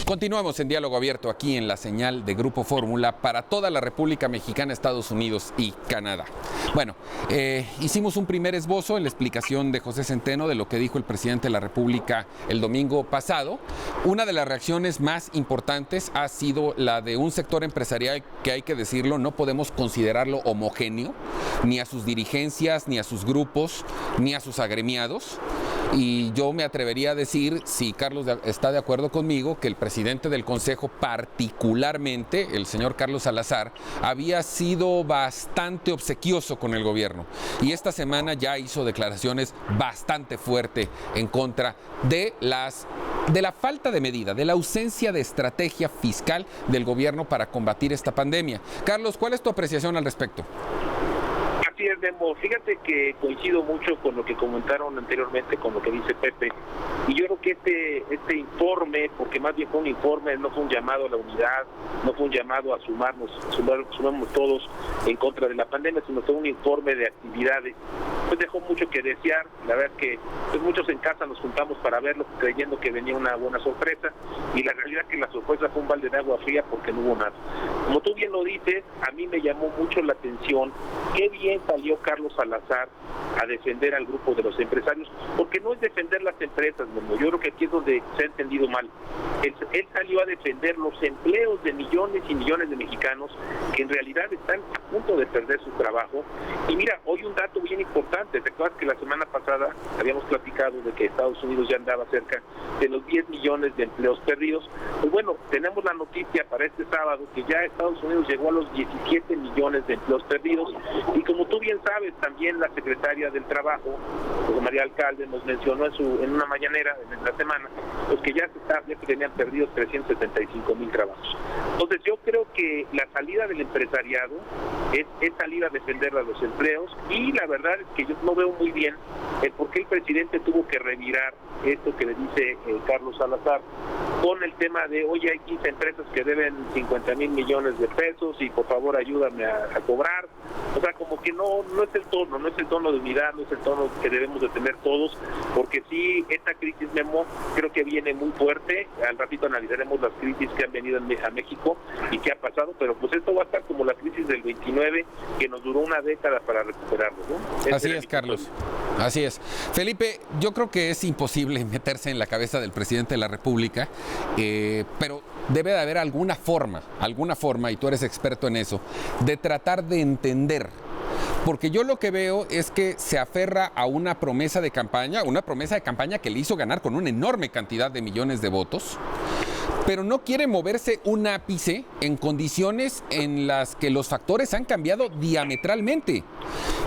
Continuamos en Diálogo Abierto aquí en la señal de Grupo Fórmula para toda la República Mexicana, Estados Unidos y Canadá. Bueno, hicimos un primer esbozo en la explicación de José Centeno de lo que dijo el presidente de la República el domingo pasado. Una de las reacciones más importantes ha sido la de un sector empresarial que, hay que decirlo, no podemos considerarlo homogéneo, ni a sus dirigencias, ni a sus grupos, ni a sus agremiados. Y yo me atrevería a decir, si Carlos está de acuerdo conmigo, que el presidente del Consejo, particularmente el señor Carlos Salazar, había sido bastante obsequioso con el gobierno. Y esta semana ya hizo declaraciones bastante fuertes en contra de la falta de medida, de la ausencia de estrategia fiscal del gobierno para combatir esta pandemia. Carlos, ¿cuál es tu apreciación al respecto? Así es, Memo. Fíjate que coincido mucho con lo que comentaron anteriormente, con lo que dice Pepe. Y yo creo que este informe, porque más bien fue un informe, no fue un llamado a la unidad, no fue un llamado a sumamos todos en contra de la pandemia, sino fue un informe de actividades. Pues dejó mucho que desear. La verdad es que pues muchos en casa nos juntamos para verlo, creyendo que venía una buena sorpresa. Y la realidad es que la sorpresa fue un balde de agua fría porque no hubo nada. Como tú bien lo dices, a mí me llamó mucho la atención qué bien salió Carlos Salazar a defender al grupo de los empresarios, porque no es defender las empresas, Memo. Yo creo que aquí es donde se ha entendido mal. Él salió a defender los empleos de millones y millones de mexicanos que en realidad están a punto de perder su trabajo. Y mira, hoy un dato bien importante. ¿Te acuerdas que la semana pasada habíamos platicado de que Estados Unidos ya andaba cerca de los 10 millones de empleos perdidos? Pues bueno, tenemos la noticia para este sábado que ya Estados Unidos llegó a los 17 millones de empleos perdidos. Y como tú bien sabes, también la secretaria del Trabajo, José María Alcalde, nos mencionó en una mañanera en la semana, pues que ya se tenían perdidos 375,000 trabajos. Entonces yo creo que la salida del empresariado es salir a defender a los empleos, y la verdad es que yo no veo muy bien el por qué el presidente tuvo que revirar esto que le dice Carlos Salazar con el tema de, oye, hay 15 empresas que deben 50,000 millones de pesos y por favor ayúdame a cobrar. O sea, como que no es el tono de unidad, no es el tono que debemos de tener todos, porque sí, esta crisis, Memo, creo que viene muy fuerte. Al ratito analizaremos las crisis que han venido a México y qué ha pasado, pero pues esto va a estar como la crisis del 29, que nos duró una década para recuperarlo, ¿no? Así es, Carlos. Así es. Felipe, yo creo que es imposible meterse en la cabeza del presidente de la República, pero debe de haber alguna forma, y tú eres experto en eso, de tratar de entender. Porque yo lo que veo es que se aferra a una promesa de campaña que le hizo ganar con una enorme cantidad de millones de votos, pero no quiere moverse un ápice en condiciones en las que los factores han cambiado diametralmente.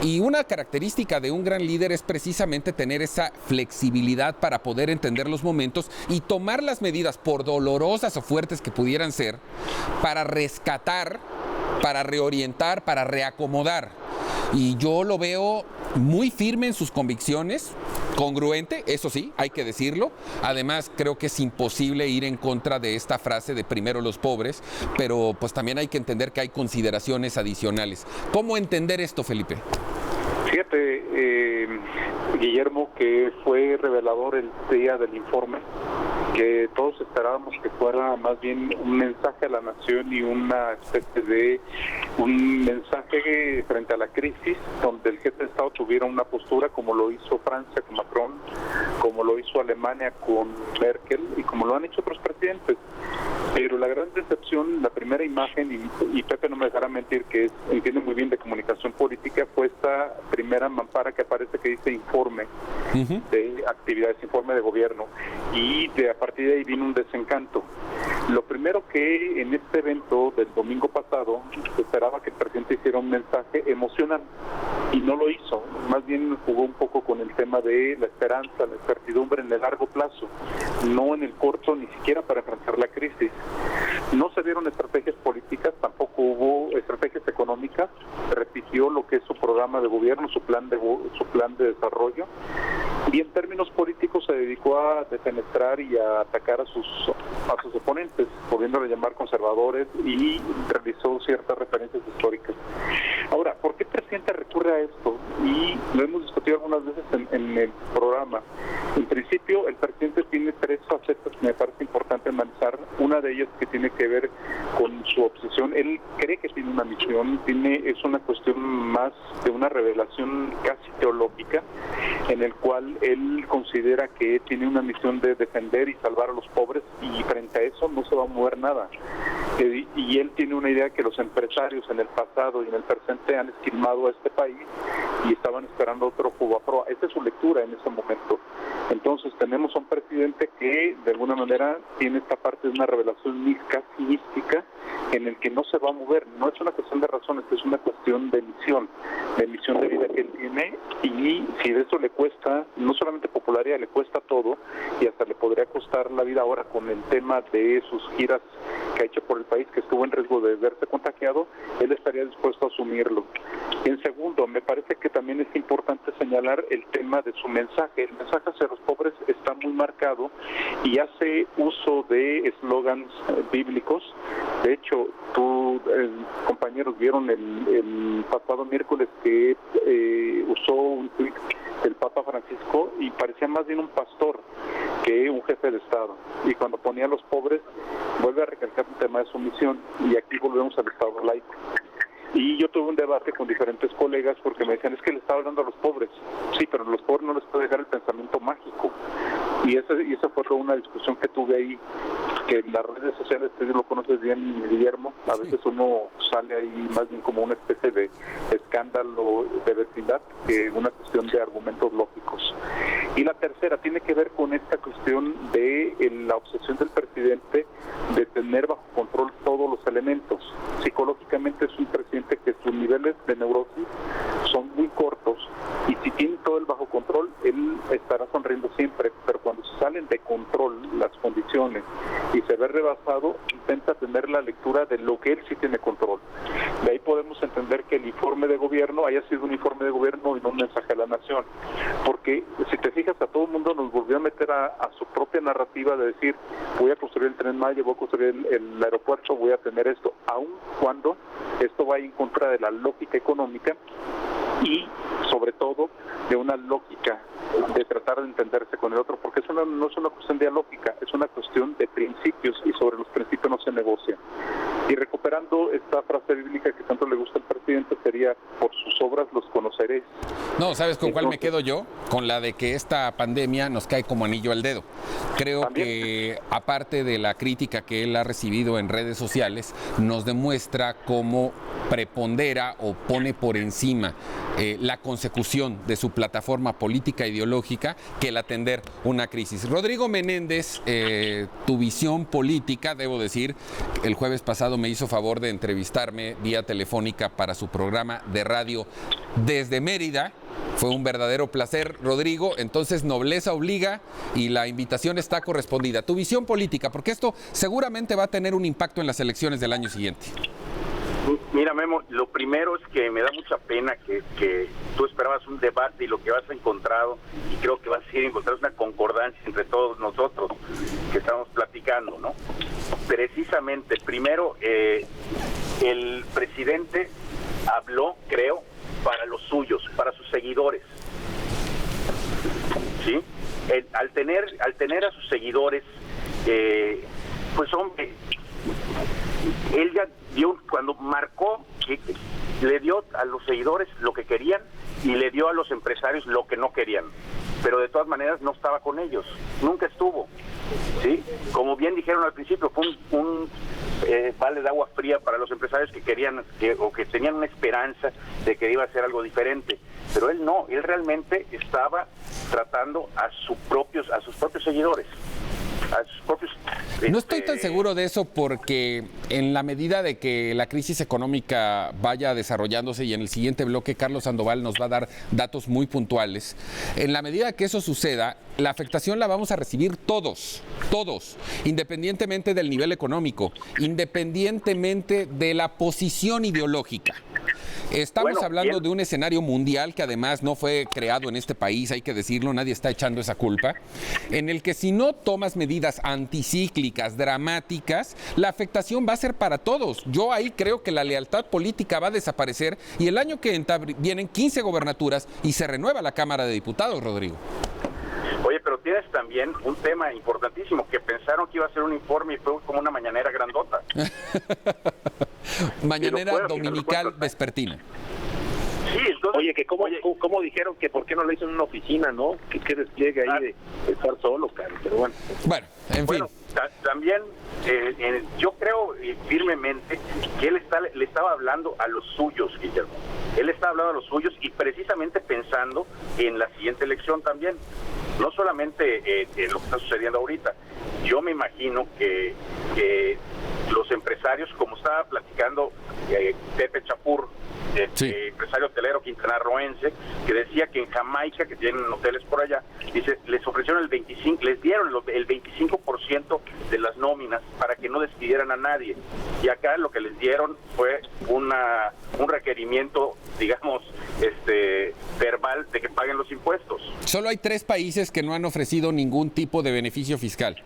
Y una característica de un gran líder es precisamente tener esa flexibilidad para poder entender los momentos y tomar las medidas, por dolorosas o fuertes que pudieran ser, para rescatar, para reorientar, para reacomodar. Y yo lo veo muy firme en sus convicciones, congruente, eso sí, hay que decirlo. Además, creo que es imposible ir en contra de esta frase de primero los pobres, pero pues también hay que entender que hay consideraciones adicionales. ¿Cómo entender esto, Felipe? Fíjate, Guillermo, que fue revelador el día del informe, que todos esperábamos que fuera más bien un mensaje a la nación y una especie de un mensaje frente a la crisis, donde el jefe de Estado tuviera una postura como lo hizo Francia con Macron, como lo hizo Alemania con Merkel y como lo han hecho otros presidentes. Pero la gran decepción, la primera imagen, y Pepe no me dejará mentir que entiende muy bien de comunicación política, fue esta primera mampara que aparece que dice informe de actividades, informe de gobierno, y a partir de ahí vino un desencanto. Lo primero que en este evento del domingo pasado se esperaba que el presidente hiciera un mensaje emocional y no lo hizo, más bien jugó un poco con el tema de la esperanza, la incertidumbre en el largo plazo, no en el corto, ni siquiera para enfrentar la crisis. No se dieron estrategias políticas, tampoco hubo estrategias económicas, repitió lo que es su programa de gobierno, su plan de desarrollo, y en términos políticos se dedicó a defenestrar y a atacar a sus oponentes, pudiéndole llamar conservadores, y realizó ciertas referencias históricas. Ahora, ¿por qué el presidente recurre a esto? Y lo hemos discutido algunas veces en el programa. En principio, el presidente tiene tres facetas que me parece importante que analizar. Una de ellas que tiene que ver con su obsesión. Él cree que tiene una misión, es una cuestión más de una revelación casi teológica, en el cual él considera que tiene una misión de defender y salvar a los pobres, y frente a eso no se va a mover nada. Y él tiene una idea que los empresarios en el pasado y en el presente han esquilmado a este país y estaban esperando otro Fobaproa. Esta es su lectura en ese momento. Entonces tenemos a un presidente que de alguna manera tiene esta parte de una revelación casi mística, en el que no se va a mover. No es una cuestión de razones, es una cuestión de misión de vida que él tiene, y si de eso le cuesta no solamente popularidad, le cuesta todo, y hasta le podría costar la vida ahora con el tema de sus giras que ha hecho por el país, que estuvo en riesgo de verse contagiado, él estaría dispuesto a asumirlo. En segundo, me parece que también es importante señalar el tema de su mensaje. El mensaje hacia los pobres está muy marcado y hace uso de eslogans bíblicos. De hecho, compañeros, vieron el pasado miércoles que usó un tuit del Papa Francisco y parecía más bien un pastor que un jefe de Estado. Y cuando ponía a los pobres, vuelve a recalcar un tema de su misión, y aquí volvemos al Estado laico. Y yo tuve un debate con diferentes colegas porque me decían, es que le estaba hablando a los pobres. Sí, pero a los pobres no les puede dejar el pensamiento mágico. Y esa fue una discusión que tuve ahí, que en las redes sociales, tú lo conoces bien, Guillermo, a veces uno sale ahí más bien como una especie de escándalo de vecindad que una cuestión de argumentos lógicos. Y la tercera tiene que ver con esta cuestión de la obsesión del presidente de tener bajo control todos los elementos. Psicológicamente es un presidente que sus niveles de neurosis son muy cortos, y si tiene todo el bajo control, él estará sonriendo siempre, pero cuando se salen de control las condiciones y se ve rebasado, intenta tener la lectura de lo que él sí tiene control. De ahí podemos entender que el informe de gobierno haya sido un informe de gobierno y no un mensaje a la nación, porque si te fijas, a todo el mundo nos volvió a meter a su propia narrativa de decir, voy a construir el Tren Maya, voy a construir el aeropuerto, voy a tener esto, aun cuando esto va en contra de la lógica económica y sobre todo de una lógica de tratar de entenderse con el otro, porque no es una cuestión dialógica, es una cuestión de principios, y sobre los principios no se negocia. Y recuperando esta frase bíblica que tanto le gusta al presidente, sería, por sus obras los conoceréis. No, ¿sabes con cuál me quedo yo? Con la de que esta pandemia nos cae como anillo al dedo. Creo ¿también? Que aparte de la crítica que él ha recibido en redes sociales, nos demuestra cómo prepondera o pone por encima la consecución de su plataforma política e ideológica que el atender una crisis. Rodrigo Menéndez, tu visión política, debo decir, el jueves pasado me hizo favor de entrevistarme vía telefónica para su programa de radio desde Mérida. Fue un verdadero placer, Rodrigo. Entonces, nobleza obliga y la invitación está correspondida. Tu visión política, porque esto seguramente va a tener un impacto en las elecciones del año siguiente. Mira, Memo, lo primero es que me da mucha pena que tú esperabas un debate y lo que has encontrado, y creo que vas a encontrar una concordancia entre todos nosotros que estamos platicando, ¿no? Precisamente, primero, el presidente habló, creo, para los suyos, para sus seguidores, ¿sí? Al tener a sus seguidores, pues hombre, él ya dio, cuando marcó, que le dio a los seguidores lo que querían y le dio a los empresarios lo que no querían, pero de todas maneras no estaba con ellos, nunca estuvo, ¿sí? Como bien dijeron al principio, fue un vale de agua fría para los empresarios que querían o que tenían una esperanza de que iba a ser algo diferente, pero él no, él realmente estaba tratando a sus propios seguidores. A sus propios, no estoy tan seguro de eso, porque en la medida de que la crisis económica vaya desarrollándose, y en el siguiente bloque Carlos Sandoval nos va a dar datos muy puntuales, en la medida que eso suceda, la afectación la vamos a recibir todos, independientemente del nivel económico, independientemente de la posición ideológica. Estamos hablando de un escenario mundial que además no fue creado en este país, hay que decirlo, nadie está echando esa culpa, en el que si no tomas medidas anticíclicas, dramáticas, la afectación va a ser para todos. Yo ahí creo que la lealtad política va a desaparecer, y el año que entra vienen 15 gobernaturas y se renueva la Cámara de Diputados, Rodrigo. Oye, pero pero tienes también un tema importantísimo, que pensaron que iba a ser un informe y fue como una mañanera grandota. Mañanera dominical vespertina. Sí, entonces, Oye, que cómo dijeron que por qué no lo hizo en una oficina, ¿no? Que despliegue ahí de estar solo, cara. Pero bueno. Bueno, en fin. También yo creo firmemente que él le estaba hablando a los suyos, Guillermo. Él estaba hablando a los suyos y precisamente pensando en la siguiente elección también. No solamente en lo que está sucediendo ahorita. Yo me imagino que los empresarios, como estaba platicando Pepe Chapur, empresario hotelero quintanarroense, que decía que en Jamaica, que tienen hoteles por allá, dice, les ofrecieron les dieron el 25% de las nóminas para que no despidieran a nadie. Y acá lo que les dieron fue un requerimiento, digamos, verbal de que paguen los impuestos. Solo hay 3 países que no han ofrecido ningún tipo de beneficio fiscal.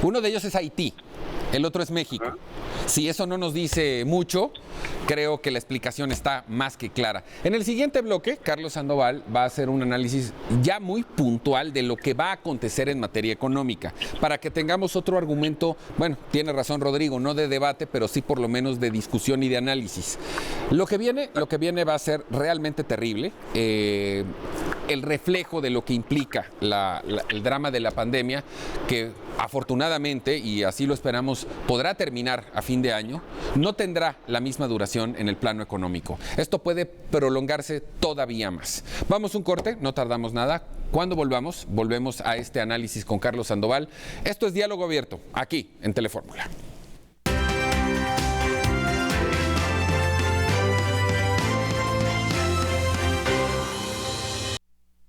Uno de ellos es Haití, el otro es México. Si eso no nos dice mucho, creo que la explicación está más que clara. En el siguiente bloque, Carlos Sandoval va a hacer un análisis ya muy puntual de lo que va a acontecer en materia económica, para que tengamos otro argumento, bueno, tiene razón Rodrigo, no de debate, pero sí por lo menos de discusión y de análisis. Lo que viene va a ser realmente terrible. El reflejo de lo que implica el drama de la pandemia, que afortunadamente, y así lo esperamos, podrá terminar a fin de año, no tendrá la misma duración en el plano económico. Esto puede prolongarse todavía más. Vamos a un corte, no tardamos nada. Cuando volvemos a este análisis con Carlos Sandoval. Esto es Diálogo Abierto, aquí en Telefórmula.